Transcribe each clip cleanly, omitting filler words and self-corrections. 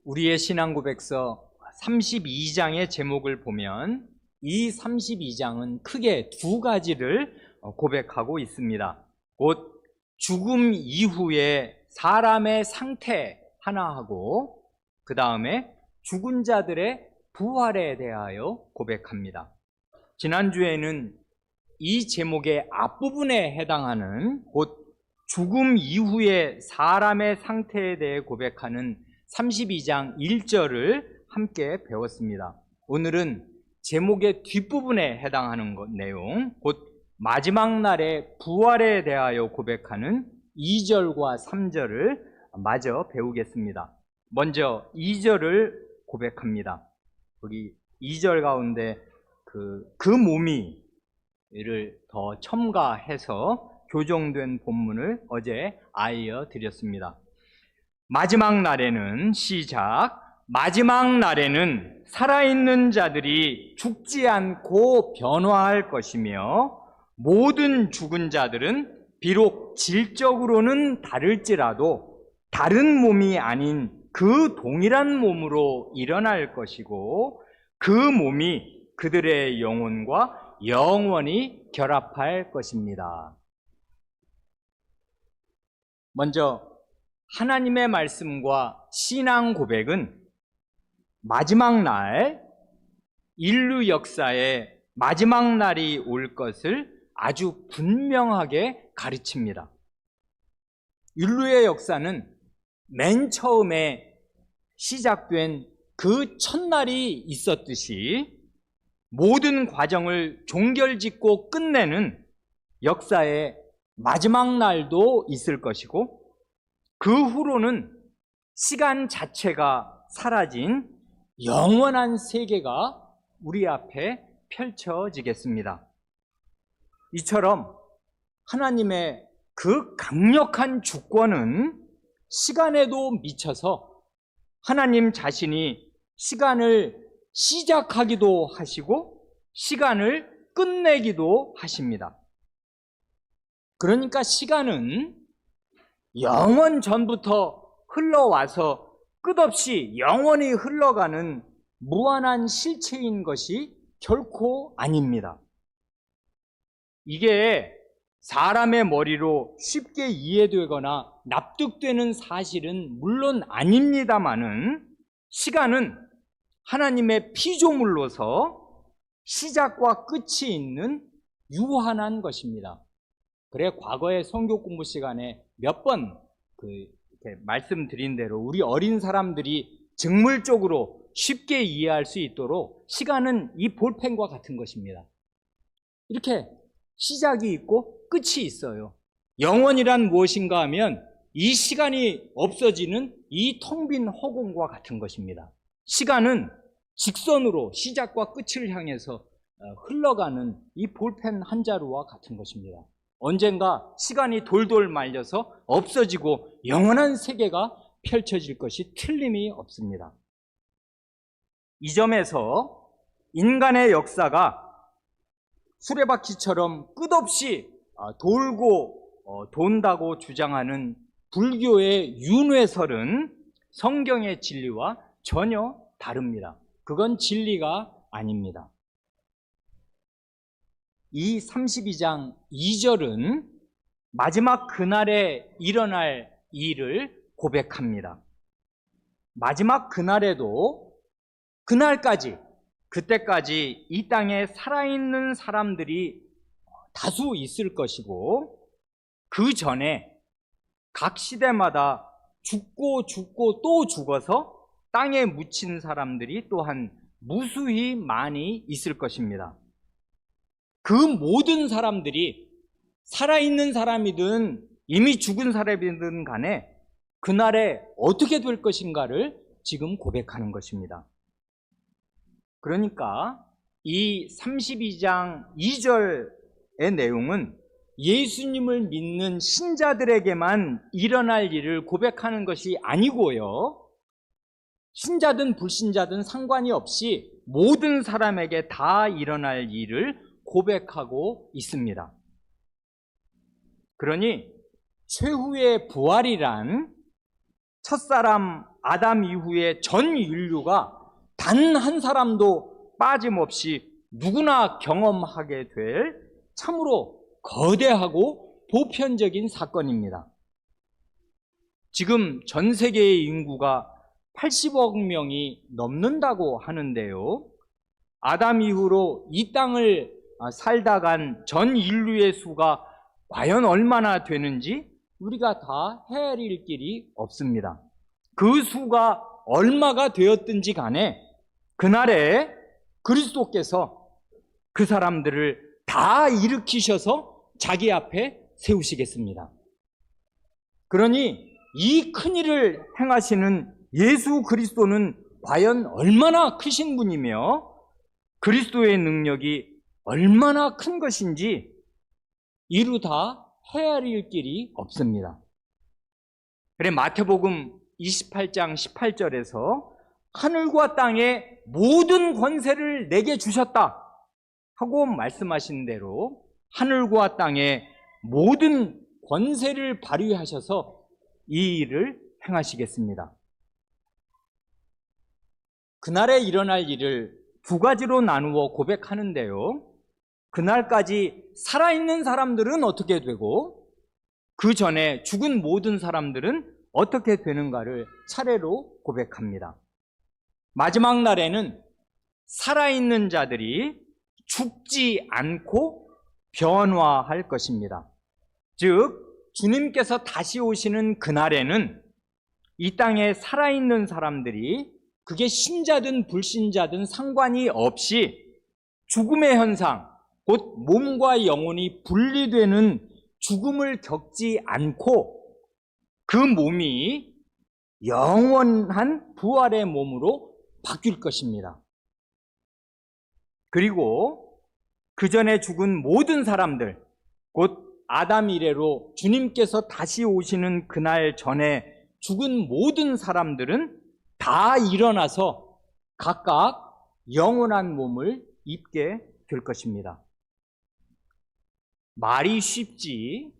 우리의 신앙 고백서 32장의 제목을 보면 이 32장은 크게 두 가지를 고백하고 있습니다. 곧 죽음 이후의 사람의 상태 하나 하고 그 다음에 죽은 자들의 부활에 대하여 고백합니다. 지난주에는 이 제목의 앞부분에 해당하는 곧 죽음 이후의 사람의 상태에 대해 고백하는 32장 1절을 함께 배웠습니다. 오늘은 제목의 뒷부분에 해당하는 내용, 곧 마지막 날의 부활에 대하여 고백하는 2절과 3절을 마저 배우겠습니다. 먼저 2절을 고백합니다. 여기 2절 가운데 그 몸이를 더 첨가해서 교정된 본문을 어제 알려 드렸습니다. 마지막 날에는 마지막 날에는 살아있는 자들이 죽지 않고 변화할 것이며 모든 죽은 자들은 비록 질적으로는 다를지라도 다른 몸이 아닌 그 동일한 몸으로 일어날 것이고 그 몸이 그들의 영혼과 영원히 결합할 것입니다. 먼저 하나님의 말씀과 신앙 고백은 마지막 날, 인류 역사에 마지막 날이 올 것을 아주 분명하게 가르칩니다. 인류의 역사는 맨 처음에 시작된 그 첫날이 있었듯이 모든 과정을 종결짓고 끝내는 역사의 마지막 날도 있을 것이고 그 후로는 시간 자체가 사라진 영원한 세계가 우리 앞에 펼쳐지겠습니다. 이처럼 하나님의 그 강력한 주권은 시간에도 미쳐서 하나님 자신이 시간을 시작하기도 하시고 시간을 끝내기도 하십니다. 그러니까 시간은 영원 전부터 흘러와서 끝없이 영원히 흘러가는 무한한 실체인 것이 결코 아닙니다. 이게 사람의 머리로 쉽게 이해되거나 납득되는 사실은 물론 아닙니다마는 시간은 하나님의 피조물로서 시작과 끝이 있는 유한한 것입니다. 그래 과거의 성경 공부 시간에 몇 번 말씀드린 대로 우리 어린 사람들이 직물적으로 쉽게 이해할 수 있도록 시간은 이 볼펜과 같은 것입니다. 이렇게 시작이 있고 끝이 있어요. 영원이란 무엇인가 하면 이 시간이 없어지는 이 텅 빈 허공과 같은 것입니다. 시간은 직선으로 시작과 끝을 향해서 흘러가는 이 볼펜 한 자루와 같은 것입니다. 언젠가 시간이 돌돌 말려서 없어지고 영원한 세계가 펼쳐질 것이 틀림이 없습니다. 이 점에서 인간의 역사가 수레바퀴처럼 끝없이 돌고 돈다고 주장하는 불교의 윤회설은 성경의 진리와 전혀 다릅니다. 그건 진리가 아닙니다. 이 32장 2절은 마지막 그날에 일어날 일을 고백합니다. 마지막 그날에도 그때까지 이 땅에 살아있는 사람들이 다수 있을 것이고 그 전에 각 시대마다 죽고 또 죽어서 땅에 묻힌 사람들이 또한 무수히 많이 있을 것입니다. 그 모든 사람들이 살아있는 사람이든 이미 죽은 사람이든 간에 그날에 어떻게 될 것인가를 지금 고백하는 것입니다. 그러니까 이 32장 2절의 내용은 예수님을 믿는 신자들에게만 일어날 일을 고백하는 것이 아니고요. 신자든 불신자든 상관이 없이 모든 사람에게 다 일어날 일을 고백하고 있습니다. 그러니 최후의 부활이란 첫사람 아담 이후에 전 인류가 단 한 사람도 빠짐없이 누구나 경험하게 될 참으로 거대하고 보편적인 사건입니다. 지금 전 세계의 인구가 80억 명이 넘는다고 하는데요. 아담 이후로 이 땅을 살다 간 전 인류의 수가 과연 얼마나 되는지 우리가 다 헤아릴 길이 없습니다. 그 수가 얼마가 되었든지 간에 그날에 그리스도께서 그 사람들을 다 일으키셔서 자기 앞에 세우시겠습니다. 그러니 이 큰일을 행하시는 예수 그리스도는 과연 얼마나 크신 분이며 그리스도의 능력이 얼마나 큰 것인지 이루 다 헤아릴 길이 없습니다. 그래 마태복음 28장 18절에서 하늘과 땅의 모든 권세를 내게 주셨다 하고 말씀하신 대로 하늘과 땅의 모든 권세를 발휘하셔서 이 일을 행하시겠습니다. 그날에 일어날 일을 두 가지로 나누어 고백하는데요. 그날까지 살아있는 사람들은 어떻게 되고 그 전에 죽은 모든 사람들은 어떻게 되는가를 차례로 고백합니다. 마지막 날에는 살아있는 자들이 죽지 않고 변화할 것입니다. 즉 주님께서 다시 오시는 그날에는 이 땅에 살아있는 사람들이 그게 신자든 불신자든 상관이 없이 죽음의 현상, 곧 몸과 영혼이 분리되는 죽음을 겪지 않고 그 몸이 영원한 부활의 몸으로 바뀔 것입니다. 그리고 그 전에 죽은 모든 사람들, 곧 아담 이래로 주님께서 다시 오시는 그날 전에 죽은 모든 사람들은 다 일어나서 각각 영원한 몸을 입게 될 것입니다. 말이 쉽지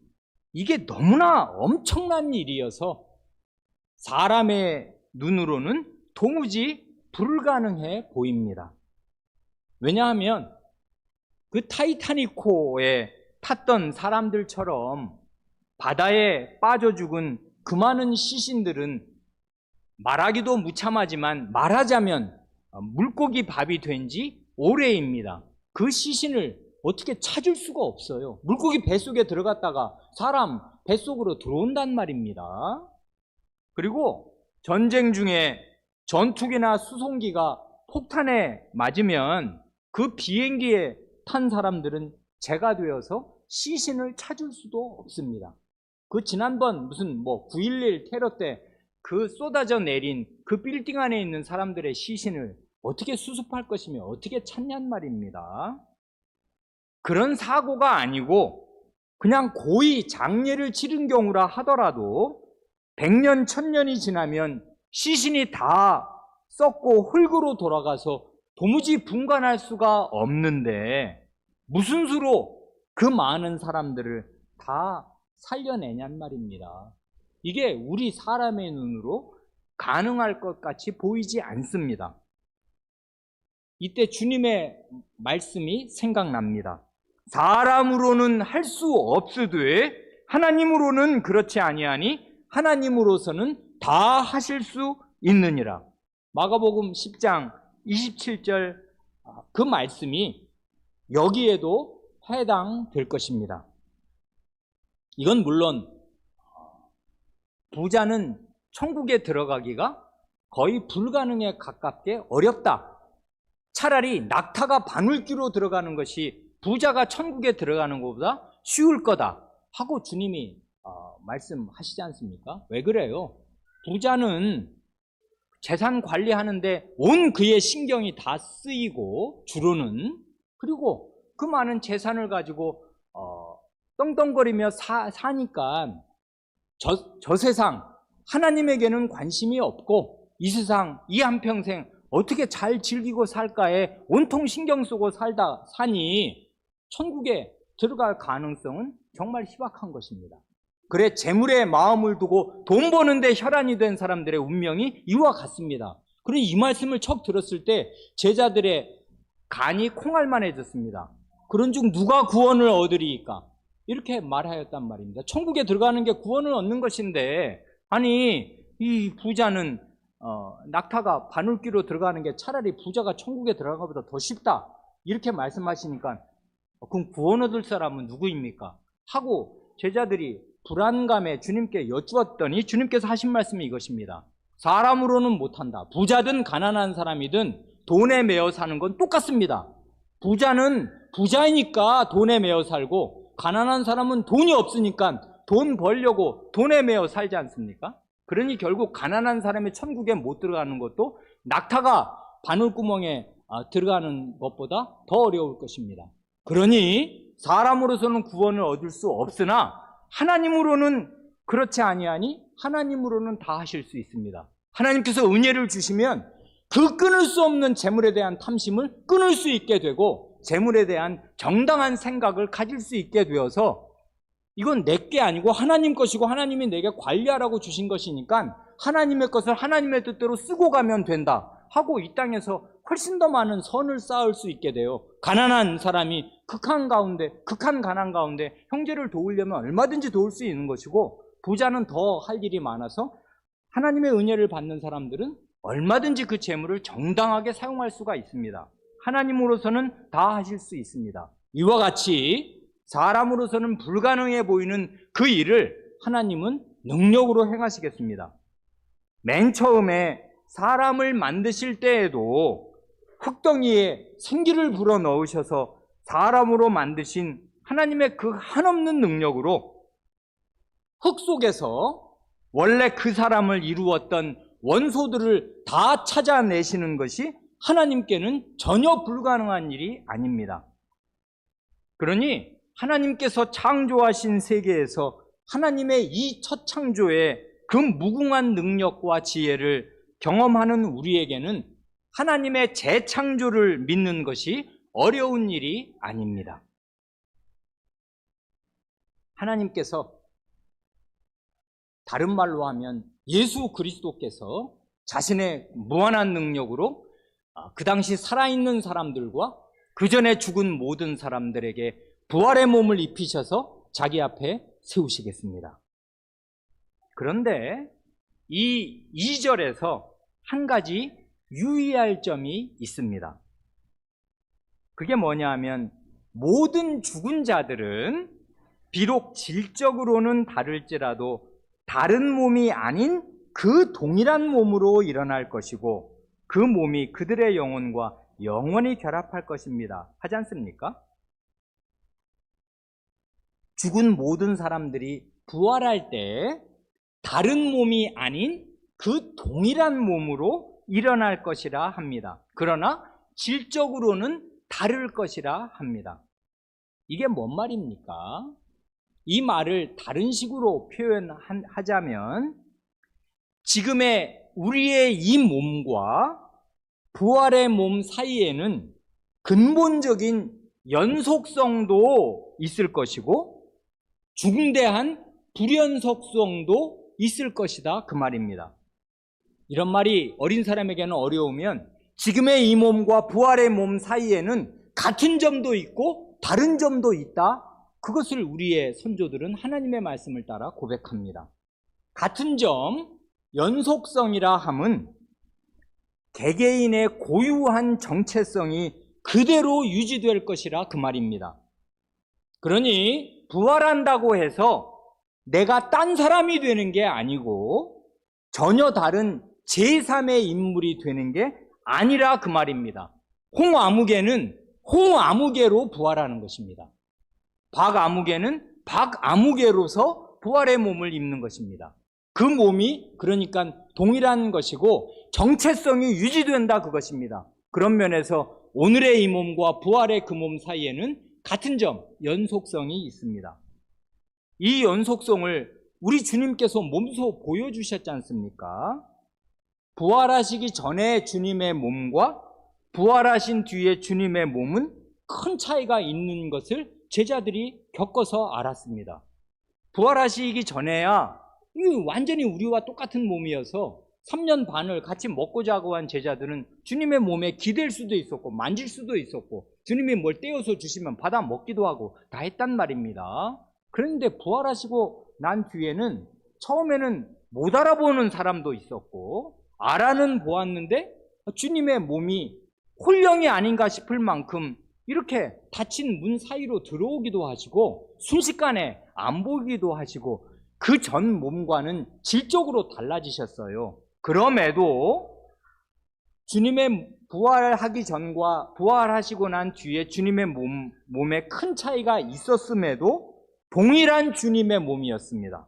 이게 너무나 엄청난 일이어서 사람의 눈으로는 도무지 불가능해 보입니다. 왜냐하면 그 타이타닉호에 탔던 사람들처럼 바다에 빠져 죽은 그 많은 시신들은 말하기도 무참하지만 말하자면 물고기 밥이 된 지 오래입니다. 그 시신을 어떻게 찾을 수가 없어요. 물고기 뱃속에 들어갔다가 사람 뱃속으로 들어온단 말입니다. 그리고 전쟁 중에 전투기나 수송기가 폭탄에 맞으면 그 비행기에 탄 사람들은 재가 되어서 시신을 찾을 수도 없습니다. 그 지난번 무슨 9.11 테러 때 그 쏟아져 내린 그 빌딩 안에 있는 사람들의 시신을 어떻게 수습할 것이며 어떻게 찾냔 말입니다. 그런 사고가 아니고 그냥 고의 장례를 치른 경우라 하더라도 100년, 1000년이 지나면 시신이 다 썩고 흙으로 돌아가서 도무지 분간할 수가 없는데 무슨 수로 그 많은 사람들을 다 살려내냔 말입니다. 이게 우리 사람의 눈으로 가능할 것 같이 보이지 않습니다. 이때 주님의 말씀이 생각납니다. 사람으로는 할 수 없으되 하나님으로는 그렇지 아니하니 하나님으로서는 다 하실 수 있느니라. 마가복음 10장 27절 그 말씀이 여기에도 해당될 것입니다. 이건 물론 부자는 천국에 들어가기가 거의 불가능에 가깝게 어렵다. 차라리 낙타가 바늘귀로 들어가는 것이 부자가 천국에 들어가는 것보다 쉬울 거다 하고 주님이 말씀하시지 않습니까? 왜 그래요? 부자는 재산 관리하는데 온 그의 신경이 다 쓰이고 주로는 그리고 그 많은 재산을 가지고 떵떵거리며 사니까 저 세상 하나님에게는 관심이 없고 이 세상 이 한평생 어떻게 잘 즐기고 살까에 온통 신경 쓰고 사니 천국에 들어갈 가능성은 정말 희박한 것입니다. 그래 재물에 마음을 두고 돈 버는데 혈안이 된 사람들의 운명이 이와 같습니다. 그러니 이 말씀을 척 들었을 때 제자들의 간이 콩알만해졌습니다. 그런즉 누가 구원을 얻으리이까? 이렇게 말하였단 말입니다. 천국에 들어가는 게 구원을 얻는 것인데, 아니 이 부자는 낙타가 바늘귀로 들어가는 게 차라리 부자가 천국에 들어가는 것보다 더 쉽다, 이렇게 말씀하시니까 그럼 구원 얻을 사람은 누구입니까? 하고 제자들이 불안감에 주님께 여쭈었더니 주님께서 하신 말씀이 이것입니다. 사람으로는 못한다. 부자든 가난한 사람이든 돈에 매여 사는 건 똑같습니다. 부자는 부자이니까 돈에 매여 살고, 가난한 사람은 돈이 없으니까 돈 벌려고 돈에 매여 살지 않습니까? 그러니 결국 가난한 사람이 천국에 못 들어가는 것도 낙타가 바늘구멍에 들어가는 것보다 더 어려울 것입니다. 그러니 사람으로서는 구원을 얻을 수 없으나 하나님으로는 그렇지 아니하니 하나님으로는 다 하실 수 있습니다. 하나님께서 은혜를 주시면 그 끊을 수 없는 재물에 대한 탐심을 끊을 수 있게 되고, 재물에 대한 정당한 생각을 가질 수 있게 되어서, 이건 내게 아니고 하나님 것이고 하나님이 내게 관리하라고 주신 것이니까 하나님의 것을 하나님의 뜻대로 쓰고 가면 된다 하고 이 땅에서 훨씬 더 많은 선을 쌓을 수 있게 돼요. 가난한 사람이 극한 가난 가운데 형제를 도우려면 얼마든지 도울 수 있는 것이고, 부자는 더 할 일이 많아서 하나님의 은혜를 받는 사람들은 얼마든지 그 재물을 정당하게 사용할 수가 있습니다. 하나님으로서는 다 하실 수 있습니다. 이와 같이 사람으로서는 불가능해 보이는 그 일을 하나님은 능력으로 행하시겠습니다. 맨 처음에 사람을 만드실 때에도 흙덩이에 생기를 불어넣으셔서 사람으로 만드신 하나님의 그 한없는 능력으로 흙 속에서 원래 그 사람을 이루었던 원소들을 다 찾아내시는 것이 하나님께는 전혀 불가능한 일이 아닙니다. 그러니 하나님께서 창조하신 세계에서 하나님의 이 첫 창조의 그 무궁한 능력과 지혜를 경험하는 우리에게는 하나님의 재창조를 믿는 것이 어려운 일이 아닙니다. 하나님께서, 다른 말로 하면 예수 그리스도께서 자신의 무한한 능력으로 그 당시 살아있는 사람들과 그 전에 죽은 모든 사람들에게 부활의 몸을 입히셔서 자기 앞에 세우시겠습니다. 그런데 이 2절에서 한 가지 유의할 점이 있습니다. 그게 뭐냐 하면, 모든 죽은 자들은 비록 질적으로는 다를지라도 다른 몸이 아닌 그 동일한 몸으로 일어날 것이고, 그 몸이 그들의 영혼과 영원히 결합할 것입니다. 하지 않습니까? 죽은 모든 사람들이 부활할 때 다른 몸이 아닌 그 동일한 몸으로 일어날 것이라 합니다. 그러나 질적으로는 다를 것이라 합니다. 이게 뭔 말입니까? 이 말을 다른 식으로 표현하자면, 지금의 우리의 이 몸과 부활의 몸 사이에는 근본적인 연속성도 있을 것이고 중대한 불연속성도 있을 것이다, 그 말입니다. 이런 말이 어린 사람에게는 어려우면, 지금의 이 몸과 부활의 몸 사이에는 같은 점도 있고 다른 점도 있다, 그것을 우리의 선조들은 하나님의 말씀을 따라 고백합니다. 같은 점, 연속성이라 함은 개개인의 고유한 정체성이 그대로 유지될 것이라 그 말입니다. 그러니 부활한다고 해서 내가 딴 사람이 되는 게 아니고 전혀 다른 제3의 인물이 되는 게 아니라 그 말입니다. 홍아무개는 홍아무개로 부활하는 것입니다. 박아무개는 박아무개로서 부활의 몸을 입는 것입니다. 그 몸이 그러니까 동일한 것이고 정체성이 유지된다, 그것입니다. 그런 면에서 오늘의 이 몸과 부활의 그 몸 사이에는 같은 점, 연속성이 있습니다. 이 연속성을 우리 주님께서 몸소 보여주셨지 않습니까? 부활하시기 전에 주님의 몸과 부활하신 뒤에 주님의 몸은 큰 차이가 있는 것을 제자들이 겪어서 알았습니다. 부활하시기 전에야 이 완전히 우리와 똑같은 몸이어서 3년 반을 같이 먹고 자고 한 제자들은 주님의 몸에 기댈 수도 있었고 만질 수도 있었고 주님이 뭘 떼어서 주시면 받아 먹기도 하고 다 했단 말입니다. 그런데 부활하시고 난 뒤에는 처음에는 못 알아보는 사람도 있었고 알아는 보았는데 주님의 몸이 홀령이 아닌가 싶을 만큼 이렇게 닫힌 문 사이로 들어오기도 하시고 순식간에 안 보이기도 하시고 그 전 몸과는 질적으로 달라지셨어요. 그럼에도 주님의 부활하기 전과 부활하시고 난 뒤에 주님의 몸에 큰 차이가 있었음에도 동일한 주님의 몸이었습니다.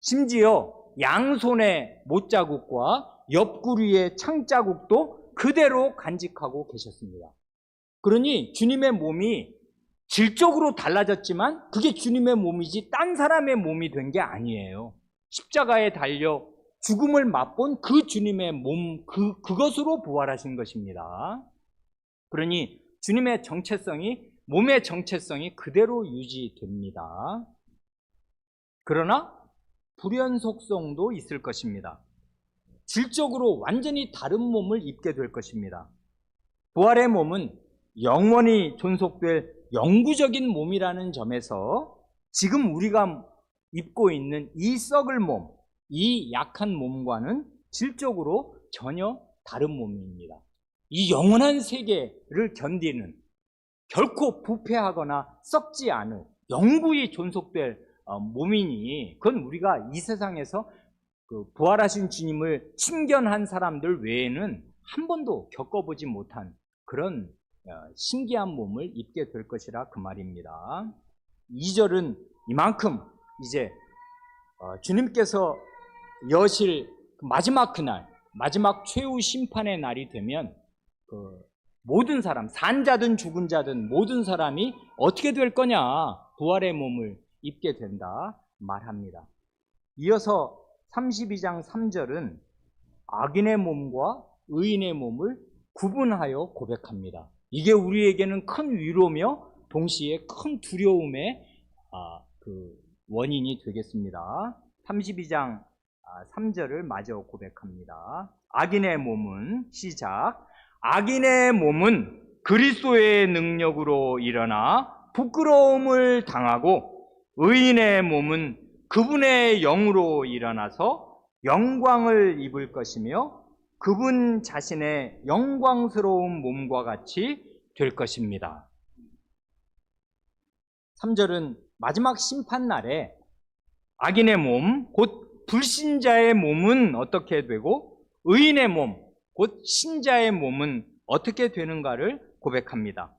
심지어 양손의 못자국과 옆구리의 창자국도 그대로 간직하고 계셨습니다. 그러니 주님의 몸이 질적으로 달라졌지만 그게 주님의 몸이지 딴 사람의 몸이 된 게 아니에요. 십자가에 달려 죽음을 맛본 그 주님의 몸, 그것으로 부활하신 것입니다. 그러니 주님의 정체성이, 몸의 정체성이 그대로 유지됩니다. 그러나 불연속성도 있을 것입니다. 질적으로 완전히 다른 몸을 입게 될 것입니다. 부활의 몸은 영원히 존속될 영구적인 몸이라는 점에서 지금 우리가 입고 있는 이 썩을 몸, 이 약한 몸과는 질적으로 전혀 다른 몸입니다. 이 영원한 세계를 견디는 결코 부패하거나 썩지 않은 영구히 존속될 몸이니 그건 우리가 이 세상에서 부활하신 주님을 친견한 사람들 외에는 한 번도 겪어보지 못한 그런 신기한 몸을 입게 될 것이라 그 말입니다. 2절은 이만큼 이제 주님께서 여실 마지막 그날, 마지막 최후 심판의 날이 되면 모든 사람, 산 자든 죽은 자든 모든 사람이 어떻게 될 거냐, 부활의 몸을 입게 된다 말합니다. 이어서 32장 3절은 악인의 몸과 의인의 몸을 구분하여 고백합니다. 이게 우리에게는 큰 위로며 동시에 큰 두려움의 원인이 되겠습니다. 32장 3절을 마저 고백합니다. 악인의 몸은, 시작, 악인의 몸은 그리스도의 능력으로 일어나 부끄러움을 당하고 의인의 몸은 그분의 영으로 일어나서 영광을 입을 것이며 그분 자신의 영광스러운 몸과 같이 될 것입니다. 3절은 마지막 심판날에 악인의 몸, 곧 불신자의 몸은 어떻게 되고 의인의 몸, 곧 신자의 몸은 어떻게 되는가를 고백합니다.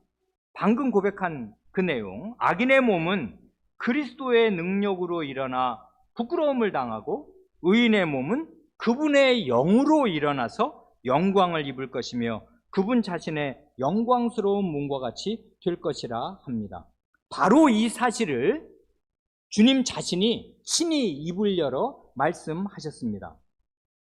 방금 고백한 그 내용, 악인의 몸은 그리스도의 능력으로 일어나 부끄러움을 당하고 의인의 몸은 그분의 영으로 일어나서 영광을 입을 것이며 그분 자신의 영광스러운 몸과 같이 될 것이라 합니다. 바로 이 사실을 주님 자신이 친히 입을 열어 말씀하셨습니다.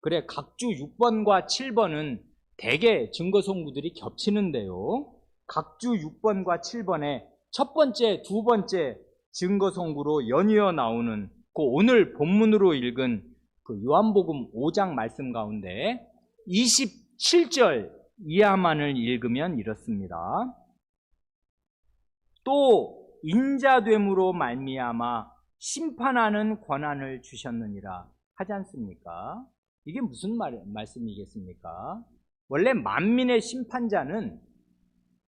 그래, 각주 6번과 7번은 대개 증거송구들이 겹치는데요. 각주 6번과 7번에 첫 번째, 두 번째 증거송구로 연이어 나오는 그 오늘 본문으로 읽은 그 요한복음 5장 말씀 가운데 27절 이하만을 읽으면 이렇습니다. 또 인자됨으로 말미암아 심판하는 권한을 주셨느니라 하지 않습니까? 이게 무슨 말씀이겠습니까? 원래 만민의 심판자는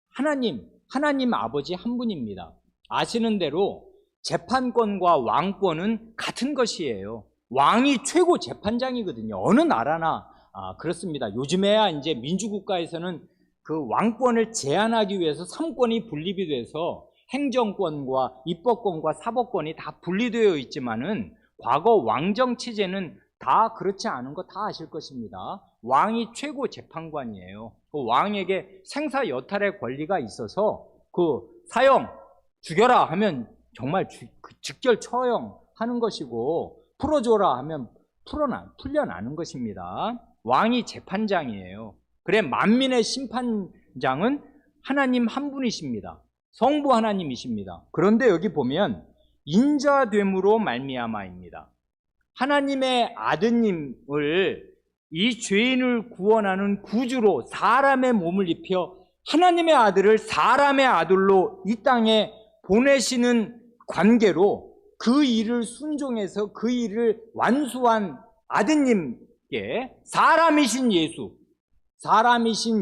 하나님 아버지 한 분입니다. 아시는 대로 재판권과 왕권은 같은 것이에요. 왕이 최고 재판장이거든요. 어느 나라나 그렇습니다. 요즘에야 이제 민주국가에서는 그 왕권을 제한하기 위해서 3권이 분립이 돼서 행정권과 입법권과 사법권이 다 분리되어 있지만은 과거 왕정 체제는 다 그렇지 않은 거 다 아실 것입니다. 왕이 최고 재판관이에요. 그 왕에게 생사 여탈의 권리가 있어서 그 사형 죽여라 하면 정말 즉결 처형하는 것이고 풀어줘라 하면 풀려나는 것입니다. 왕이 재판장이에요. 그래, 만민의 심판장은 하나님 한 분이십니다. 성부 하나님이십니다. 그런데 여기 보면 인자됨으로 말미암아입니다. 하나님의 아드님을 이 죄인을 구원하는 구주로 사람의 몸을 입혀 하나님의 아들을 사람의 아들로 이 땅에 보내시는 관계로 그 일을 순종해서 그 일을 완수한 아드님께 사람이신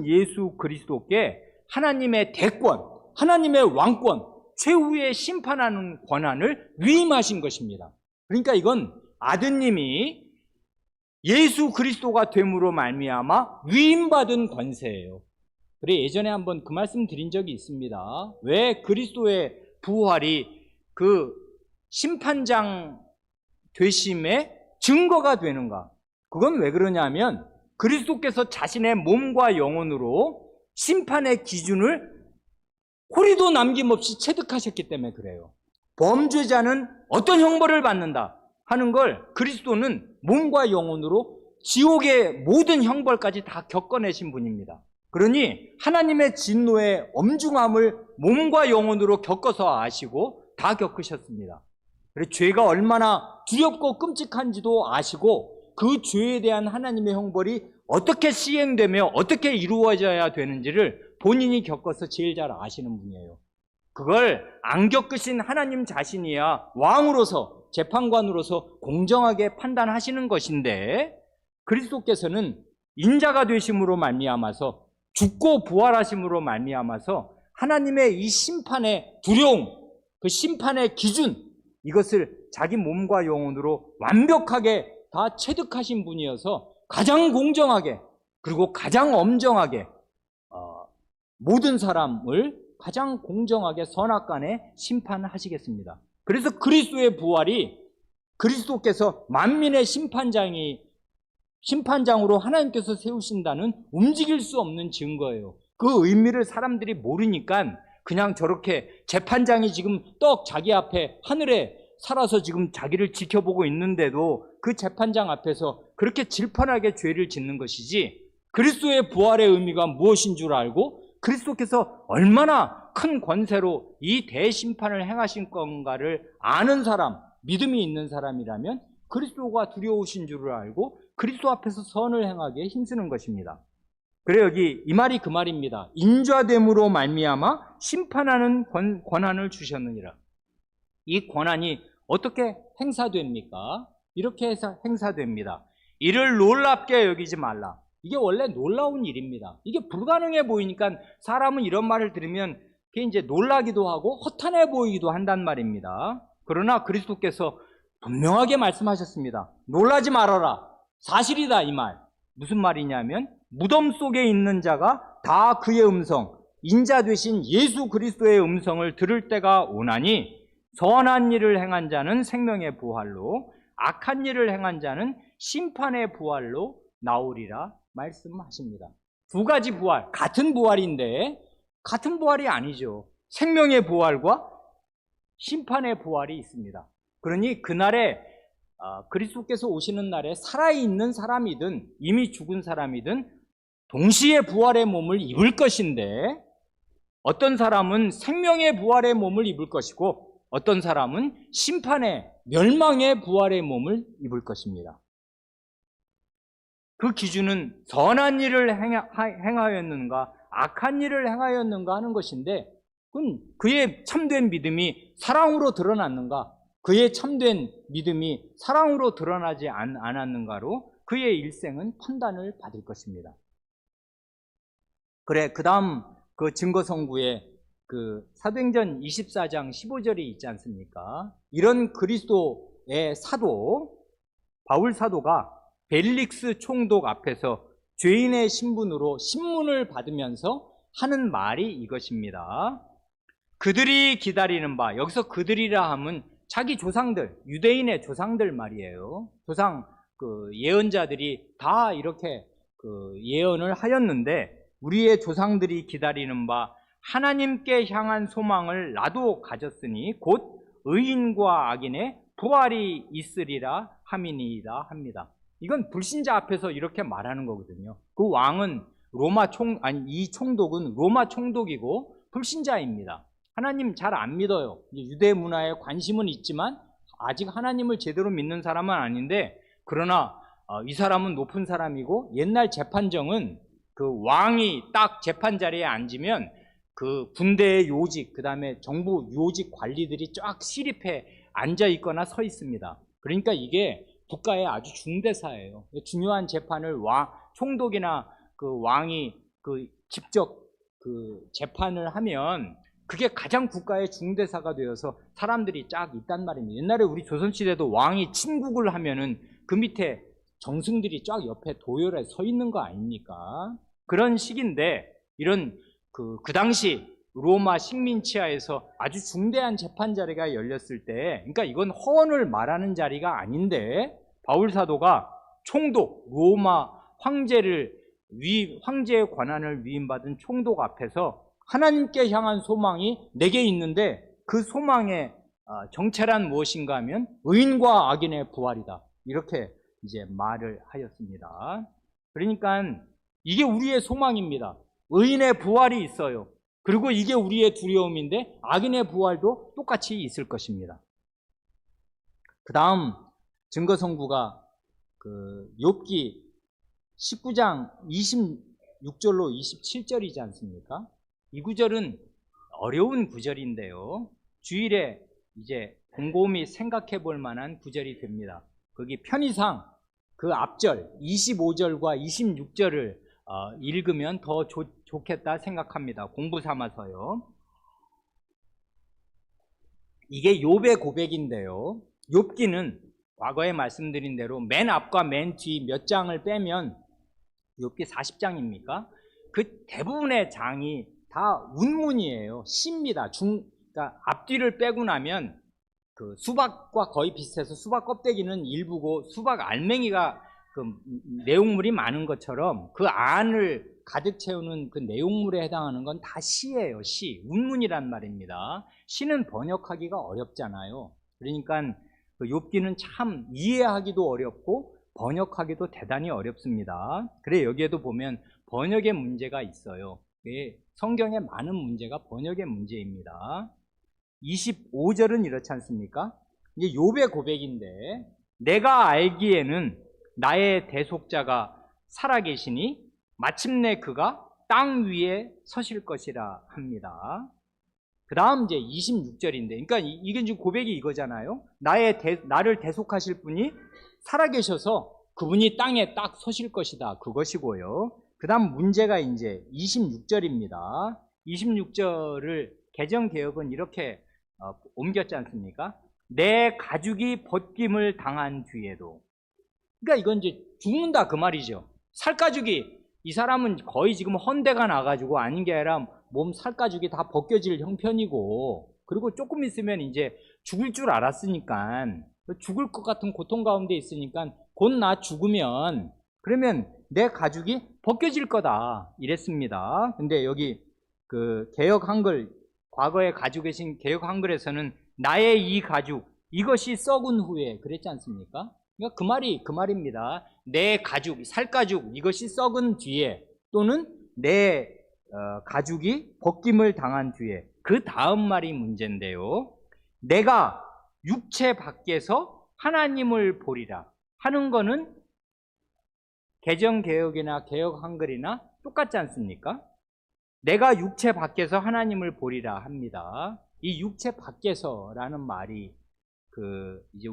예수 그리스도께 하나님의 대권, 하나님의 왕권, 최후의 심판하는 권한을 위임하신 것입니다. 그러니까 이건 아드님이 예수 그리스도가 됨으로 말미암아 위임받은 권세예요. 그래, 예전에 한번 그 말씀 드린 적이 있습니다. 왜 그리스도의 부활이 그 심판장 되심의 증거가 되는가? 그건 왜 그러냐면 그리스도께서 자신의 몸과 영혼으로 심판의 기준을 호리도 남김없이 체득하셨기 때문에 그래요. 범죄자는 어떤 형벌을 받는다 하는 걸 그리스도는 몸과 영혼으로 지옥의 모든 형벌까지 다 겪어내신 분입니다. 그러니 하나님의 진노의 엄중함을 몸과 영혼으로 겪어서 아시고 다 겪으셨습니다. 그래서 죄가 얼마나 두렵고 끔찍한지도 아시고 그 죄에 대한 하나님의 형벌이 어떻게 시행되며 어떻게 이루어져야 되는지를 본인이 겪어서 제일 잘 아시는 분이에요. 그걸 안 겪으신 하나님 자신이야 왕으로서 재판관으로서 공정하게 판단하시는 것인데 그리스도께서는 인자가 되심으로 말미암아서 죽고 부활하심으로 말미암아서 하나님의 이 심판의 두려움, 그 심판의 기준, 이것을 자기 몸과 영혼으로 완벽하게 다 체득하신 분이어서 가장 공정하게 그리고 가장 엄정하게 모든 사람을 가장 공정하게 선악간에 심판하시겠습니다. 그래서 그리스도의 부활이 그리스도께서 만민의 심판장으로 하나님께서 세우신다는 움직일 수 없는 증거예요. 그 의미를 사람들이 모르니까 그냥 저렇게 재판장이 지금 떡 자기 앞에 하늘에 살아서 지금 자기를 지켜보고 있는데도 그 재판장 앞에서 그렇게 질펀하게 죄를 짓는 것이지, 그리스도의 부활의 의미가 무엇인 줄 알고 그리스도께서 얼마나 큰 권세로 이 대심판을 행하신 건가를 아는 사람, 믿음이 있는 사람이라면 그리스도가 두려우신 줄을 알고 그리스도 앞에서 선을 행하기에 힘쓰는 것입니다. 그래, 여기 이 말이 그 말입니다. 인자됨으로 말미암아 심판하는 권한을 주셨느니라. 이 권한이 어떻게 행사됩니까? 이렇게 해서 행사됩니다. 이를 놀랍게 여기지 말라. 이게 원래 놀라운 일입니다. 이게 불가능해 보이니까 사람은 이런 말을 들으면 그게 이제 놀라기도 하고 허탄해 보이기도 한단 말입니다. 그러나 그리스도께서 분명하게 말씀하셨습니다. 놀라지 말아라. 사실이다, 이 말. 무슨 말이냐면 무덤 속에 있는 자가 다 그의 음성, 인자 되신 예수 그리스도의 음성을 들을 때가 오나니 선한 일을 행한 자는 생명의 부활로, 악한 일을 행한 자는 심판의 부활로 나오리라 말씀하십니다. 두 가지 부활, 같은 부활인데 같은 부활이 아니죠. 생명의 부활과 심판의 부활이 있습니다. 그러니 그날에 그리스도께서 오시는 날에 살아있는 사람이든 이미 죽은 사람이든 동시에 부활의 몸을 입을 것인데, 어떤 사람은 생명의 부활의 몸을 입을 것이고 어떤 사람은 심판의 멸망의 부활의 몸을 입을 것입니다. 그 기준은 선한 일을 행하였는가 악한 일을 행하였는가 하는 것인데, 그건 그의 참된 믿음이 사랑으로 드러났는가, 그의 참된 믿음이 사랑으로 드러나지 않았는가로 그의 일생은 판단을 받을 것입니다. 그래, 그 다음 그 증거성구에 그 사도행전 24장 15절이 있지 않습니까? 이런 그리스도의 사도, 바울 사도가 벨릭스 총독 앞에서 죄인의 신분으로 신문을 받으면서 하는 말이 이것입니다. 그들이 기다리는 바, 여기서 그들이라 함은 자기 조상들, 유대인의 조상들 말이에요. 조상 예언자들이 다 이렇게 예언을 하였는데, 우리의 조상들이 기다리는 바 하나님께 향한 소망을 나도 가졌으니 곧 의인과 악인의 부활이 있으리라 함이니이다 합니다. 이건 불신자 앞에서 이렇게 말하는 거거든요. 그 왕은 이 총독은 로마 총독이고 불신자입니다. 하나님 잘 안 믿어요. 유대 문화에 관심은 있지만 아직 하나님을 제대로 믿는 사람은 아닌데, 그러나 이 사람은 높은 사람이고, 옛날 재판정은 그 왕이 딱 재판 자리에 앉으면 그 군대의 요직, 그 다음에 정부 요직 관리들이 쫙 시립해 앉아 있거나 서 있습니다. 그러니까 이게 국가의 아주 중대사예요. 중요한 재판을 총독이나 그 왕이 그 직접 그 재판을 하면 그게 가장 국가의 중대사가 되어서 사람들이 쫙 있단 말입니다. 옛날에 우리 조선시대도 왕이 침국을 하면은 그 밑에 정승들이 쫙 옆에 도열에 서 있는 거 아닙니까? 그런 식인데, 이런 그 당시 로마 식민치하에서 아주 중대한 재판 자리가 열렸을 때, 그러니까 이건 허언을 말하는 자리가 아닌데, 바울 사도가 총독, 로마 황제의 권한을 위임받은 총독 앞에서 하나님께 향한 소망이 내게 있는데, 그 소망의 정체란 무엇인가 하면 의인과 악인의 부활이다, 이렇게 이제 말을 하였습니다. 그러니까 이게 우리의 소망입니다. 의인의 부활이 있어요. 그리고 이게 우리의 두려움인데, 악인의 부활도 똑같이 있을 것입니다. 그 다음 증거성구가 그 욥기 19장 26절로 27절이지 않습니까? 이 구절은 어려운 구절인데요, 주일에 이제 곰곰이 생각해 볼 만한 구절이 됩니다. 거기 편의상 그 앞절 25절과 26절을 읽으면 더 좋겠다 생각합니다. 공부 삼아서요. 이게 욥의 고백인데요, 욥기는 과거에 말씀드린 대로 맨 앞과 맨 뒤 몇 장을 빼면 욥기 40장입니까? 그 대부분의 장이 다 운문이에요. 시입니다. 그러니까 앞뒤를 빼고 나면 그 수박과 거의 비슷해서 수박 껍데기는 일부고 수박 알맹이가 그 내용물이 많은 것처럼 그 안을 가득 채우는 그 내용물에 해당하는 건 다 시예요. 시, 운문이란 말입니다. 시는 번역하기가 어렵잖아요. 그러니까 그 욥기는 참 이해하기도 어렵고 번역하기도 대단히 어렵습니다. 그래 여기에도 보면 번역의 문제가 있어요. 성경의 많은 문제가 번역의 문제입니다. 25절은 이렇지 않습니까? 이제 욥의 고백인데, 내가 알기에는 나의 대속자가 살아계시니 마침내 그가 땅 위에 서실 것이라 합니다. 그 다음 이제 26절인데, 그러니까 이게 지금 고백이 이거잖아요. 나를 대속하실 분이 살아계셔서 그분이 땅에 딱 서실 것이다, 그것이고요. 그 다음 문제가 이제 26절입니다. 26절을 개정개혁은 이렇게 옮겼지 않습니까? 내 가죽이 벗김을 당한 뒤에도. 그러니까 이건 이제 죽는다 그 말이죠. 살가죽이, 이 사람은 거의 지금 헌대가 나가지고 아닌 게 아니라 몸 살가죽이 다 벗겨질 형편이고, 그리고 조금 있으면 이제 죽을 줄 알았으니까, 죽을 것 같은 고통 가운데 있으니까 곧 나 죽으면 그러면 내 가죽이 벗겨질 거다 이랬습니다. 근데 여기 그 개역 한글, 과거에 가지고 계신 개역 한글에서는 나의 이 가죽 이것이 썩은 후에 그랬지 않습니까? 그러니까 그 말입니다. 내 가죽, 살가죽 이것이 썩은 뒤에, 또는 내 가죽이 벗김을 당한 뒤에, 그 다음 말이 문제인데요. 내가 육체 밖에서 하나님을 보리라 하는 거는 개정개혁이나 개역 한글이나 똑같지 않습니까? 내가 육체 밖에서 하나님을 보리라 합니다. 이 육체 밖에서라는 말이 이제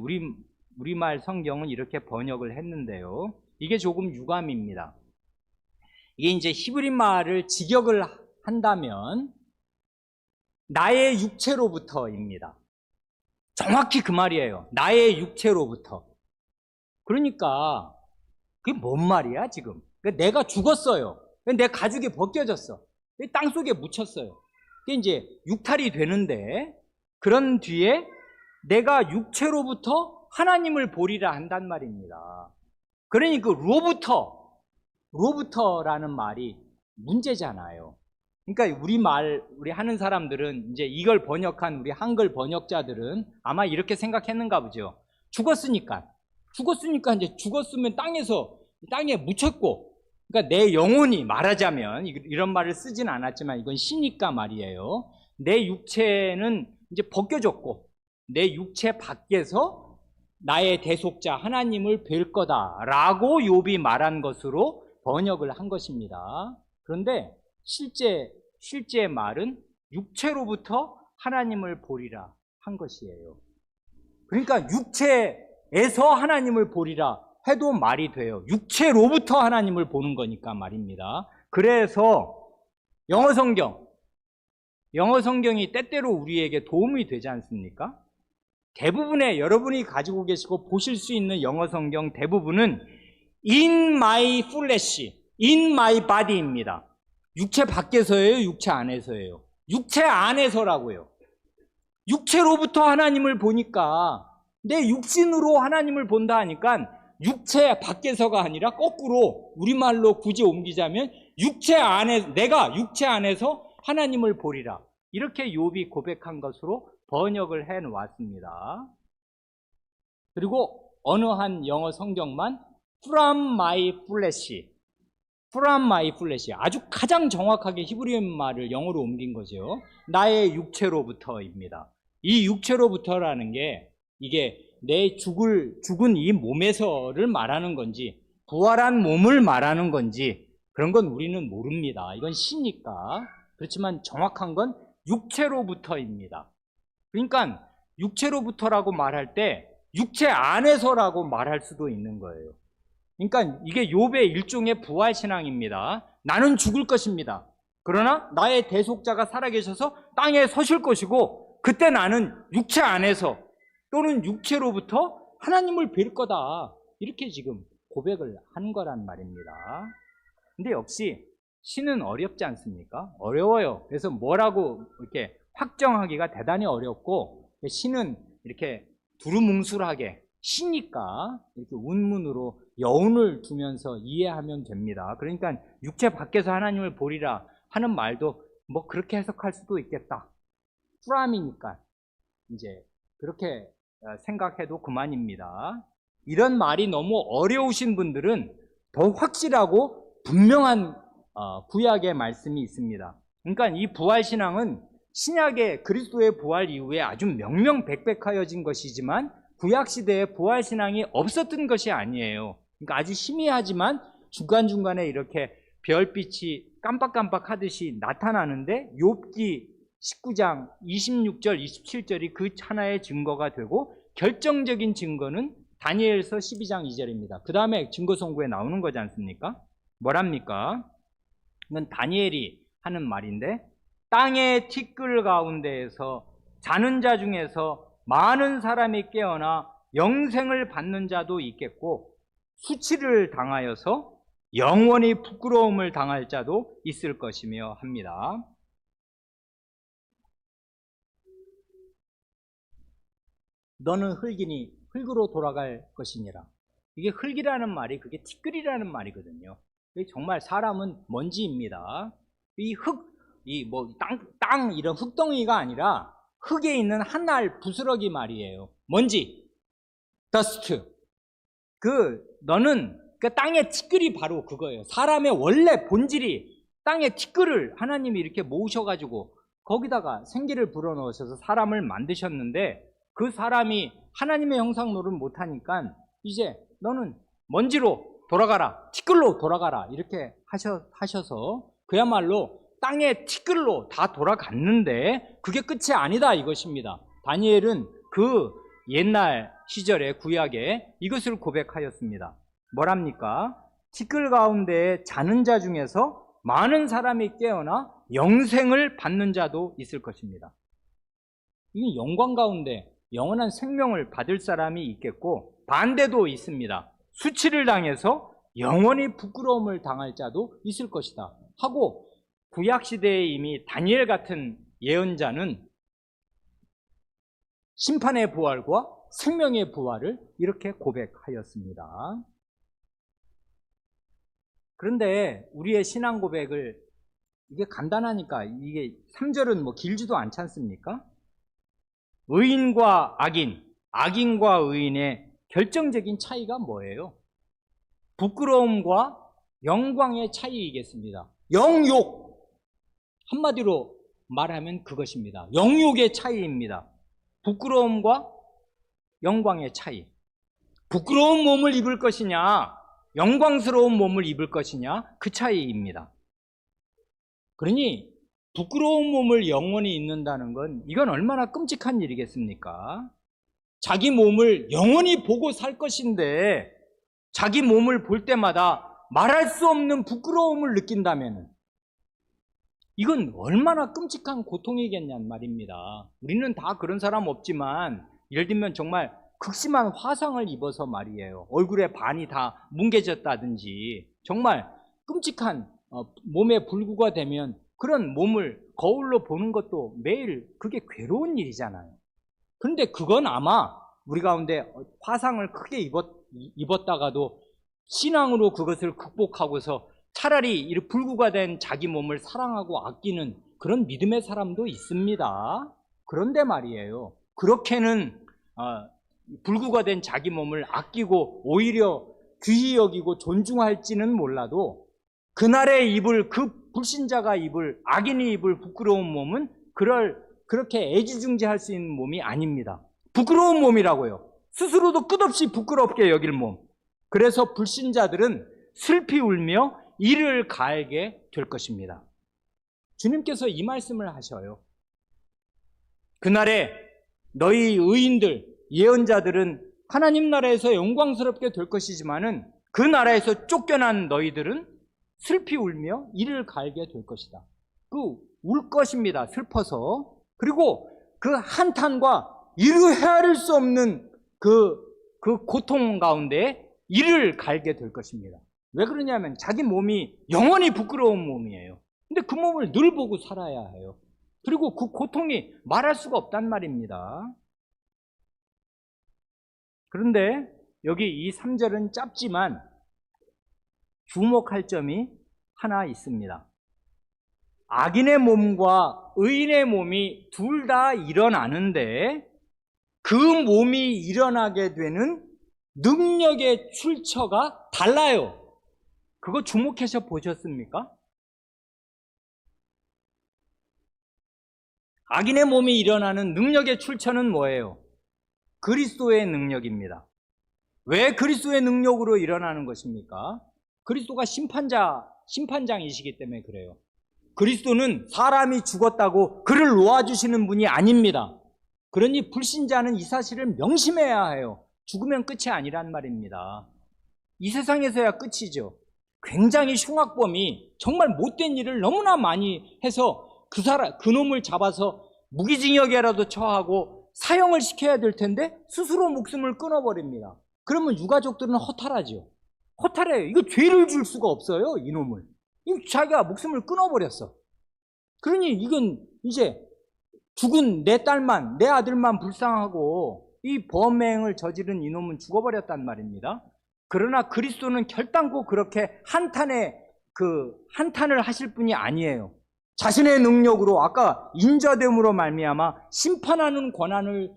우리말 성경은 이렇게 번역을 했는데요. 이게 조금 유감입니다. 이게 이제 히브리 말을 직역을 한다면 나의 육체로부터입니다. 정확히 그 말이에요. 나의 육체로부터. 그러니까 그게 뭔 말이야 지금? 그러니까 내가 죽었어요. 내 가죽이 벗겨졌어. 땅속에 묻혔어요. 그게 이제 육탈이 되는데, 그런 뒤에 내가 육체로부터 하나님을 보리라 한단 말입니다. 그러니 그 로부터라는 말이 문제잖아요. 그러니까 우리 하는 사람들은, 이제 이걸 번역한 우리 한글 번역자들은 아마 이렇게 생각했는가 보죠. 죽었으니까 이제 죽었으면 땅에 묻혔고, 그러니까 내 영혼이, 말하자면 이런 말을 쓰진 않았지만 이건 시니까 말이에요. 내 육체는 이제 벗겨졌고 내 육체 밖에서 나의 대속자 하나님을 뵐 거다라고 욥이 말한 것으로 번역을 한 것입니다. 그런데 실제 말은 육체로부터 하나님을 보리라 한 것이에요. 그러니까 육체에서 하나님을 보리라 해도 말이 돼요. 육체로부터 하나님을 보는 거니까 말입니다. 그래서 영어 성경이 때때로 우리에게 도움이 되지 않습니까? 대부분의 여러분이 가지고 계시고 보실 수 있는 영어 성경 대부분은 in my flesh, in my body입니다. 육체 밖에서예요? 육체 안에서예요? 육체 안에서라고요. 육체로부터 하나님을 보니까 내 육신으로 하나님을 본다 하니까 육체 밖에서가 아니라 거꾸로 우리말로 굳이 옮기자면 내가 육체 안에서 하나님을 보리라. 이렇게 욥이 고백한 것으로 번역을 해 놓았습니다. 그리고 어느 한 영어 성경만 from my flesh, 아주 가장 정확하게 히브리어 말을 영어로 옮긴 거죠. 나의 육체로부터입니다. 이 육체로부터라는 게 이게 내 죽은 이 몸에서를 말하는 건지 부활한 몸을 말하는 건지 그런 건 우리는 모릅니다. 이건 시니까. 그렇지만 정확한 건 육체로부터입니다. 그러니까 육체로부터라고 말할 때 육체 안에서라고 말할 수도 있는 거예요. 그러니까 이게 욥의 일종의 부활신앙입니다. 나는 죽을 것입니다. 그러나 나의 대속자가 살아계셔서 땅에 서실 것이고 그때 나는 육체 안에서 또는 육체로부터 하나님을 뵐 거다. 이렇게 지금 고백을 한 거란 말입니다. 근데 역시 신은 어렵지 않습니까? 어려워요. 그래서 뭐라고 이렇게 확정하기가 대단히 어렵고 신은 이렇게 두루뭉술하게 시니까 이렇게 운문으로 여운을 두면서 이해하면 됩니다. 그러니까 육체 밖에서 하나님을 보리라 하는 말도 뭐 그렇게 해석할 수도 있겠다. 프람이니까 이제 그렇게 생각해도 그만입니다. 이런 말이 너무 어려우신 분들은 더 확실하고 분명한 구약의 말씀이 있습니다. 그러니까 이 부활신앙은 신약의 그리스도의 부활 이후에 아주 명명백백하여진 것이지만 구약시대에 부활신앙이 없었던 것이 아니에요. 그러니까 아주 희미하지만 중간중간에 이렇게 별빛이 깜빡깜빡 하듯이 나타나는데 욥기 19장 26절 27절이 그 하나의 증거가 되고 결정적인 증거는 다니엘서 12장 2절입니다. 그 다음에 증거선고에 나오는 거지 않습니까? 뭐랍니까? 이건 다니엘이 하는 말인데 땅의 티끌 가운데에서 자는 자 중에서 많은 사람이 깨어나 영생을 받는 자도 있겠고 수치를 당하여서 영원히 부끄러움을 당할 자도 있을 것이며 합니다. 너는 흙이니 흙으로 돌아갈 것이니라. 이게 흙이라는 말이 그게 티끌이라는 말이거든요. 정말 사람은 먼지입니다. 이 땅 이런 흙덩이가 아니라 흙에 있는 한 알 부스러기 말이에요. 먼지, 더스트. 너는 그 땅의 티끌이 바로 그거예요. 사람의 원래 본질이 땅의 티끌을 하나님이 이렇게 모으셔가지고 거기다가 생기를 불어넣으셔서 사람을 만드셨는데 그 사람이 하나님의 형상 노릇 못하니까 이제 너는 먼지로 돌아가라, 티끌로 돌아가라 이렇게 하셔서 그야말로 땅의 티끌로 다 돌아갔는데 그게 끝이 아니다 이것입니다. 다니엘은 그 옛날 시절의 구약에 이것을 고백하였습니다. 뭐랍니까? 티끌 가운데 자는 자 중에서 많은 사람이 깨어나 영생을 받는 자도 있을 것입니다. 이 영광 가운데 영원한 생명을 받을 사람이 있겠고 반대도 있습니다. 수치를 당해서 영원히 부끄러움을 당할 자도 있을 것이다 하고 구약시대에 이미 다니엘 같은 예언자는 심판의 부활과 생명의 부활을 이렇게 고백하였습니다. 그런데 우리의 신앙 고백을 이게 간단하니까 이게 3절은 뭐 길지도 않지 않습니까? 의인과 악인과 의인의 결정적인 차이가 뭐예요? 부끄러움과 영광의 차이이겠습니다. 영욕, 한마디로 말하면 그것입니다. 영역의 차이입니다. 부끄러움과 영광의 차이. 부끄러운 몸을 입을 것이냐, 영광스러운 몸을 입을 것이냐, 그 차이입니다. 그러니 부끄러운 몸을 영원히 입는다는 건 이건 얼마나 끔찍한 일이겠습니까? 자기 몸을 영원히 보고 살 것인데 자기 몸을 볼 때마다 말할 수 없는 부끄러움을 느낀다면 이건 얼마나 끔찍한 고통이겠냐는 말입니다. 우리는 다 그런 사람 없지만 예를 들면 정말 극심한 화상을 입어서 말이에요. 얼굴에 반이 다 뭉개졌다든지 정말 끔찍한 몸에 불구가 되면 그런 몸을 거울로 보는 것도 매일 그게 괴로운 일이잖아요. 그런데 그건 아마 우리 가운데 화상을 크게 입었다가도 신앙으로 그것을 극복하고서 차라리 이 불구가 된 자기 몸을 사랑하고 아끼는 그런 믿음의 사람도 있습니다. 그런데 말이에요. 그렇게는 불구가 된 자기 몸을 아끼고 오히려 귀히 여기고 존중할지는 몰라도 그날에 입을 그 불신자가 입을 악인이 입을 부끄러운 몸은 그렇게 애지중지할 수 있는 몸이 아닙니다. 부끄러운 몸이라고요. 스스로도 끝없이 부끄럽게 여길 몸. 그래서 불신자들은 슬피 울며 이를 갈게 될 것입니다. 주님께서 이 말씀을 하셔요. 그날에 너희 의인들, 예언자들은 하나님 나라에서 영광스럽게 될 것이지만은 그 나라에서 쫓겨난 너희들은 슬피 울며 이를 갈게 될 것이다. 울 것입니다. 슬퍼서. 그리고 그 한탄과 이루 헤아릴 수 없는 그 고통 가운데 이를 갈게 될 것입니다. 왜 그러냐면 자기 몸이 영원히 부끄러운 몸이에요. 근데 그 몸을 늘 보고 살아야 해요. 그리고 그 고통이 말할 수가 없단 말입니다. 그런데 여기 이 3절은 짧지만 주목할 점이 하나 있습니다. 악인의 몸과 의인의 몸이 둘 다 일어나는데 그 몸이 일어나게 되는 능력의 출처가 달라요. 그거 주목해서 보셨습니까? 악인의 몸이 일어나는 능력의 출처는 뭐예요? 그리스도의 능력입니다. 왜 그리스도의 능력으로 일어나는 것입니까? 그리스도가 심판장이시기 때문에 그래요. 그리스도는 사람이 죽었다고 그를 놓아주시는 분이 아닙니다. 그러니 불신자는 이 사실을 명심해야 해요. 죽으면 끝이 아니란 말입니다. 이 세상에서야 끝이죠. 굉장히 흉악범이 정말 못된 일을 너무나 많이 해서 그 놈을 잡아서 무기징역에라도 처하고 사형을 시켜야 될 텐데 스스로 목숨을 끊어버립니다. 그러면 유가족들은 허탈하죠. 허탈해요. 이거 죄를 줄 수가 없어요. 이놈을. 자기가 목숨을 끊어버렸어. 그러니 이건 이제 죽은 내 딸만, 내 아들만 불쌍하고 이 범행을 저지른 이놈은 죽어버렸단 말입니다. 그러나 그리스도는 결단코 그렇게 한탄을 하실 분이 아니에요. 자신의 능력으로 아까 인자됨으로 말미암아 심판하는 권한을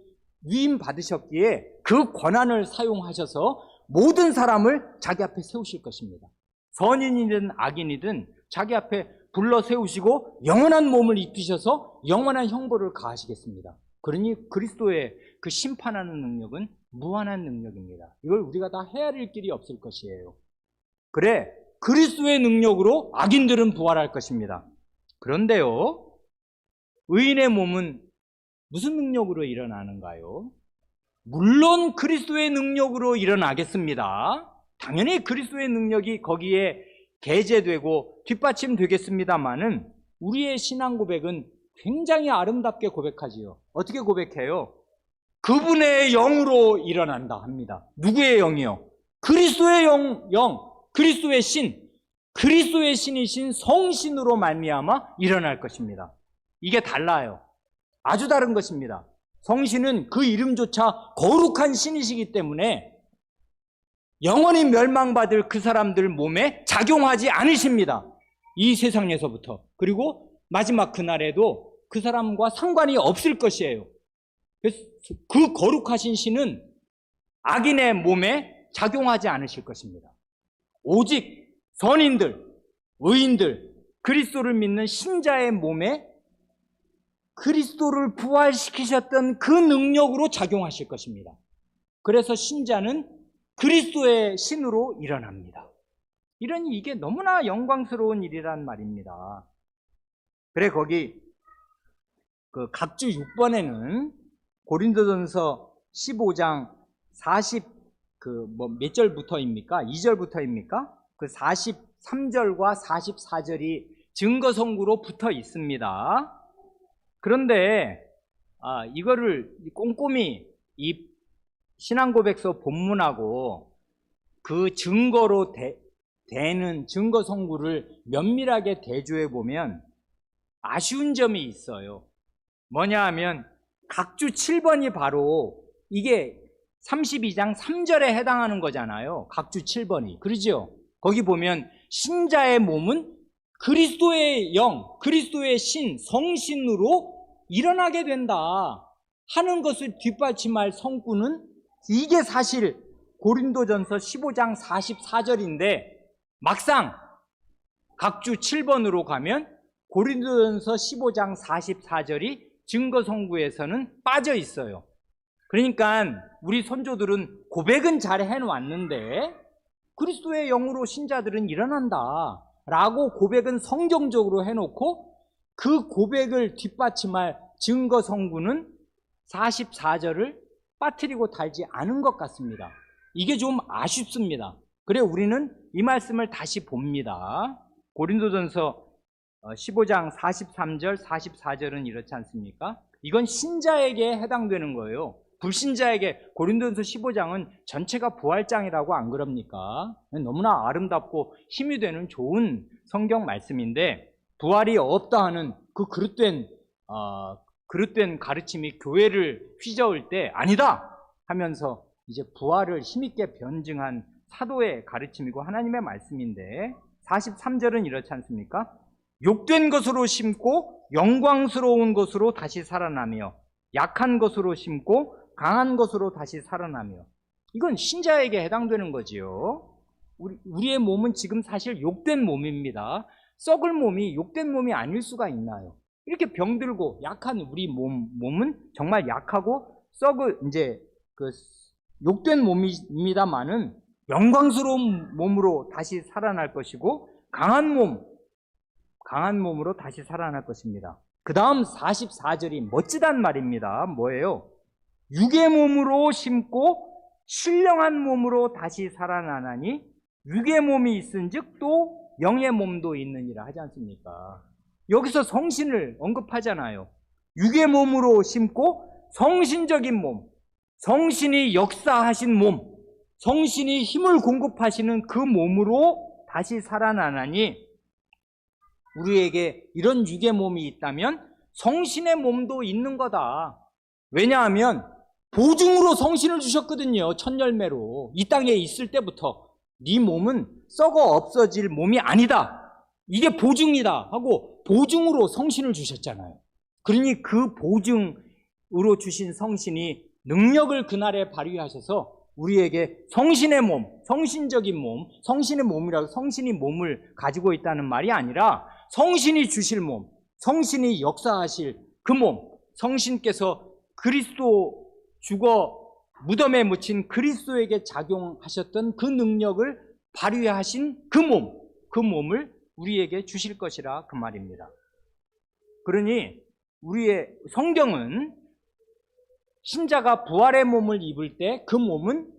위임받으셨기에 그 권한을 사용하셔서 모든 사람을 자기 앞에 세우실 것입니다. 선인이든 악인이든 자기 앞에 불러 세우시고 영원한 몸을 입히셔서 영원한 형벌을 가하시겠습니다. 그러니 그리스도의 그 심판하는 능력은 무한한 능력입니다. 이걸 우리가 다 헤아릴 길이 없을 것이에요. 그래, 그리스도의 능력으로 악인들은 부활할 것입니다. 그런데요, 의인의 몸은 무슨 능력으로 일어나는가요? 물론 그리스도의 능력으로 일어나겠습니다. 당연히 그리스도의 능력이 거기에 게재되고 뒷받침되겠습니다만은 우리의 신앙 고백은 굉장히 아름답게 고백하지요. 어떻게 고백해요? 그분의 영으로 일어난다 합니다. 누구의 영이요? 그리스도의 영, 그리스도의 신, 그리스도의 신이신 성신으로 말미암아 일어날 것입니다. 이게 달라요. 아주 다른 것입니다. 성신은 그 이름조차 거룩한 신이시기 때문에 영원히 멸망받을 그 사람들 몸에 작용하지 않으십니다. 이 세상에서부터. 그리고 마지막 그날에도 그 사람과 상관이 없을 것이에요. 그래서 그 거룩하신 신은 악인의 몸에 작용하지 않으실 것입니다. 오직 선인들, 의인들, 그리스도를 믿는 신자의 몸에 그리스도를 부활시키셨던 그 능력으로 작용하실 것입니다. 그래서 신자는 그리스도의 신으로 일어납니다. 이러니 이게 너무나 영광스러운 일이란 말입니다. 그래, 거기 그 각주 6번에는 고린도전서 15장 몇 절부터입니까? 2절부터입니까? 그 43절과 44절이 증거성구로 붙어 있습니다. 그런데 이거를 꼼꼼히 이 신앙고백서 본문하고 그 증거로 되는 증거성구를 면밀하게 대조해 보면 아쉬운 점이 있어요. 뭐냐 하면 각주 7번이 바로 이게 32장 3절에 해당하는 거잖아요. 각주 7번이. 그러죠? 거기 보면 신자의 몸은 그리스도의 영, 그리스도의 신, 성신으로 일어나게 된다 하는 것을 뒷받침할 성구는 이게 사실 고린도전서 15장 44절인데 막상 각주 7번으로 가면 고린도전서 15장 44절이 증거성구에서는 빠져 있어요. 그러니까 우리 선조들은 고백은 잘 해놓았는데 그리스도의 영으로 신자들은 일어난다 라고 고백은 성경적으로 해놓고 그 고백을 뒷받침할 증거성구는 44절을 빠뜨리고 달지 않은 것 같습니다. 이게 좀 아쉽습니다. 그래 우리는 이 말씀을 다시 봅니다. 고린도전서 15장 43절, 44절은 이렇지 않습니까? 이건 신자에게 해당되는 거예요. 불신자에게 고린도전서 15장은 전체가 부활장이라고 안 그럽니까? 너무나 아름답고 힘이 되는 좋은 성경 말씀인데 부활이 없다 하는 그 그릇된 가르침이 교회를 휘저을 때 아니다 하면서 이제 부활을 힘있게 변증한 사도의 가르침이고 하나님의 말씀인데 43절은 이렇지 않습니까? 욕된 것으로 심고 영광스러운 것으로 다시 살아나며 약한 것으로 심고 강한 것으로 다시 살아나며 이건 신자에게 해당되는 거지요. 우리의 몸은 지금 사실 욕된 몸입니다. 썩을 몸이 욕된 몸이 아닐 수가 있나요? 이렇게 병들고 약한 우리 몸은 정말 약하고 욕된 몸입니다만은 영광스러운 몸으로 다시 살아날 것이고 강한 몸으로 다시 살아날 것입니다. 그 다음 44절이 멋지단 말입니다. 뭐예요? 육의 몸으로 심고 신령한 몸으로 다시 살아나나니 육의 몸이 있은즉 또 영의 몸도 있느니라 하지 않습니까? 여기서 성신을 언급하잖아요. 육의 몸으로 심고 성신적인 몸, 성신이 역사하신 몸, 성신이 힘을 공급하시는 그 몸으로 다시 살아나나니 우리에게 이런 육의 몸이 있다면 성신의 몸도 있는 거다. 왜냐하면 보증으로 성신을 주셨거든요. 첫 열매로. 이 땅에 있을 때부터 네 몸은 썩어 없어질 몸이 아니다. 이게 보증이다 하고 보증으로 성신을 주셨잖아요. 그러니 그 보증으로 주신 성신이 능력을 그날에 발휘하셔서 우리에게 성신의 몸, 성신적인 몸, 성신의 몸이라고 성신이 몸을 가지고 있다는 말이 아니라 성신이 주실 몸, 성신이 역사하실 그 몸, 성신께서 그리스도 죽어 무덤에 묻힌 그리스도에게 작용하셨던 그 능력을 발휘하신 그 몸을 우리에게 주실 것이라 그 말입니다. 그러니 우리의 성경은 신자가 부활의 몸을 입을 때 그 몸은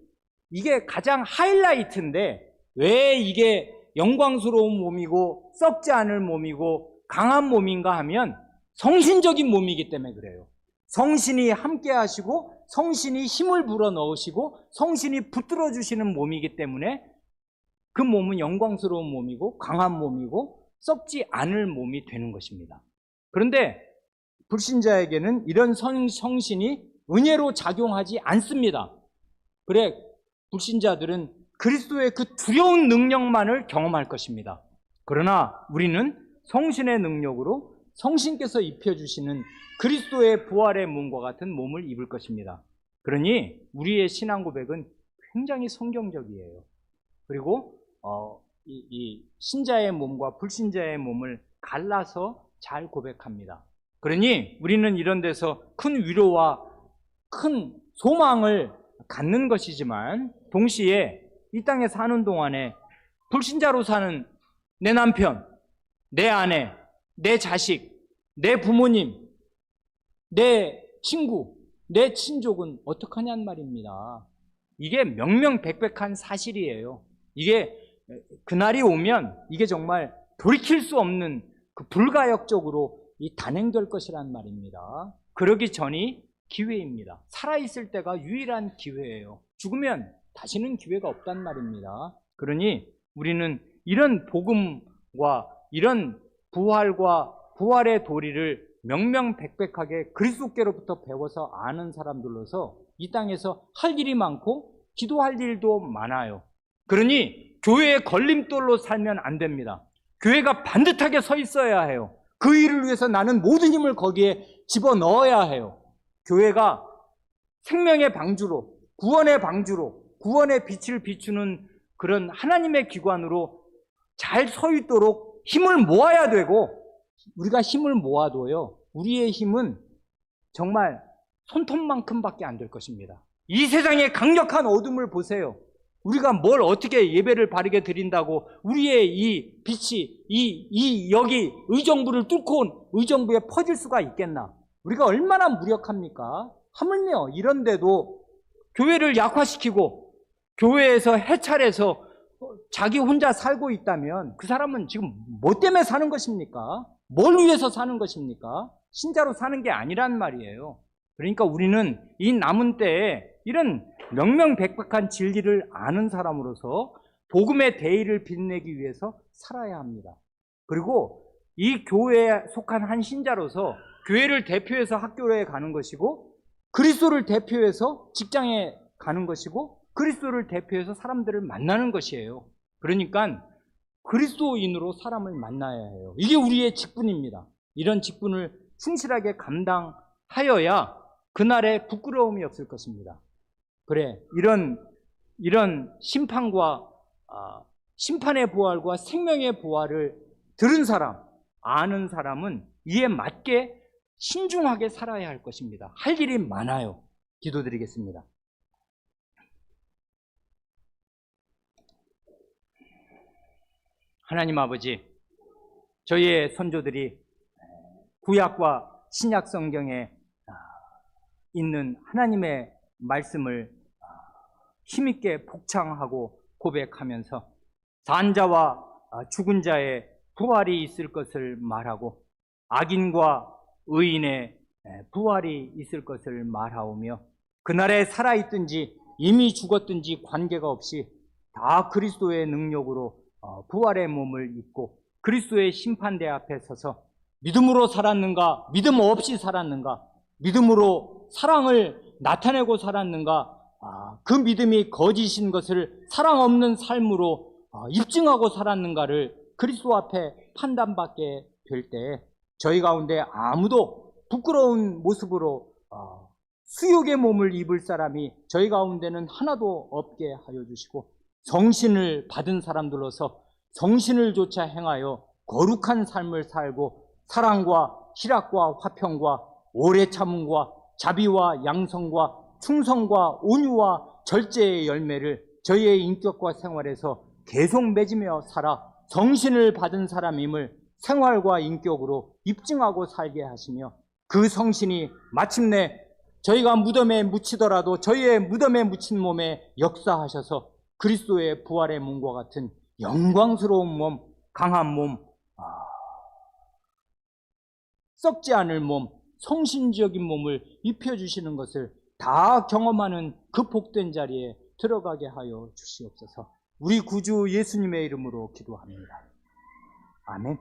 이게 가장 하이라이트인데 왜 이게 영광스러운 몸이고 썩지 않을 몸이고 강한 몸인가 하면 성신적인 몸이기 때문에 그래요. 성신이 함께 하시고 성신이 힘을 불어넣으시고 성신이 붙들어 주시는 몸이기 때문에 그 몸은 영광스러운 몸이고 강한 몸이고 썩지 않을 몸이 되는 것입니다. 그런데 불신자에게는 이런 성신이 은혜로 작용하지 않습니다. 그래 불신자들은 그리스도의 그 두려운 능력만을 경험할 것입니다. 그러나 우리는 성신의 능력으로 성신께서 입혀주시는 그리스도의 부활의 몸과 같은 몸을 입을 것입니다. 그러니 우리의 신앙 고백은 굉장히 성경적이에요. 그리고 이 신자의 몸과 불신자의 몸을 갈라서 잘 고백합니다. 그러니 우리는 이런 데서 큰 위로와 큰 소망을 갖는 것이지만 동시에 이 땅에 사는 동안에 불신자로 사는 내 남편, 내 아내, 내 자식, 내 부모님, 내 친구, 내 친족은 어떡하냔 말입니다. 이게 명명백백한 사실이에요. 이게 그날이 오면 이게 정말 돌이킬 수 없는 그 불가역적으로 단행될 것이란 말입니다. 그러기 전이 기회입니다. 살아있을 때가 유일한 기회예요. 죽으면 다시는 기회가 없단 말입니다. 그러니 우리는 이런 복음과 이런 부활과 부활의 도리를 명명백백하게 그리스도께로부터 배워서 아는 사람들로서 이 땅에서 할 일이 많고 기도할 일도 많아요. 그러니 교회의 걸림돌로 살면 안 됩니다. 교회가 반듯하게 서 있어야 해요. 그 일을 위해서 나는 모든 힘을 거기에 집어넣어야 해요. 교회가 생명의 방주로, 구원의 방주로, 구원의 빛을 비추는 그런 하나님의 기관으로 잘 서 있도록 힘을 모아야 되고, 우리가 힘을 모아도요, 우리의 힘은 정말 손톱만큼밖에 안 될 것입니다. 이 세상의 강력한 어둠을 보세요. 우리가 뭘 어떻게 예배를 바르게 드린다고 우리의 이 빛이 여기 의정부를 뚫고 온 의정부에 퍼질 수가 있겠나? 우리가 얼마나 무력합니까? 하물며 이런데도 교회를 약화시키고 교회에서 해찰해서 자기 혼자 살고 있다면 그 사람은 지금 뭐 때문에 사는 것입니까? 뭘 위해서 사는 것입니까? 신자로 사는 게 아니란 말이에요. 그러니까 우리는 이 남은 때에 이런 명명백백한 진리를 아는 사람으로서 복음의 대의를 빛내기 위해서 살아야 합니다. 그리고 이 교회에 속한 한 신자로서 교회를 대표해서 학교에 가는 것이고, 그리스도를 대표해서 직장에 가는 것이고, 그리스도를 대표해서 사람들을 만나는 것이에요. 그러니까 그리스도인으로 사람을 만나야 해요. 이게 우리의 직분입니다. 이런 직분을 충실하게 감당하여야 그날에 부끄러움이 없을 것입니다. 그래, 이런 심판과 심판의 부활과 생명의 부활을 들은 사람, 아는 사람은 이에 맞게 신중하게 살아야 할 것입니다. 할 일이 많아요. 기도드리겠습니다. 하나님 아버지, 저희의 선조들이 구약과 신약 성경에 있는 하나님의 말씀을 힘있게 복창하고 고백하면서 산자와 죽은 자의 부활이 있을 것을 말하고 악인과 의인의 부활이 있을 것을 말하오며 그날에 살아있든지 이미 죽었든지 관계가 없이 다 그리스도의 능력으로 부활의 몸을 입고 그리스도의 심판대 앞에 서서 믿음으로 살았는가, 믿음 없이 살았는가, 믿음으로 사랑을 나타내고 살았는가, 그 믿음이 거짓인 것을 사랑 없는 삶으로 입증하고 살았는가를 그리스도 앞에 판단받게 될 때 저희 가운데 아무도 부끄러운 모습으로 수욕의 몸을 입을 사람이 저희 가운데는 하나도 없게 하여 주시고, 성신을 받은 사람들로서 성신을 조차 행하여 거룩한 삶을 살고 사랑과 희락과 화평과 오래 참음과 자비와 양성과 충성과 온유와 절제의 열매를 저희의 인격과 생활에서 계속 맺으며 살아 성신을 받은 사람임을 생활과 인격으로 입증하고 살게 하시며, 그 성신이 마침내 저희가 무덤에 묻히더라도 저희의 무덤에 묻힌 몸에 역사하셔서 그리스도의 부활의 몸과 같은 영광스러운 몸, 강한 몸, 썩지 않을 몸, 성신적인 몸을 입혀주시는 것을 다 경험하는 그 복된 자리에 들어가게 하여 주시옵소서. 우리 구주 예수님의 이름으로 기도합니다. 아멘.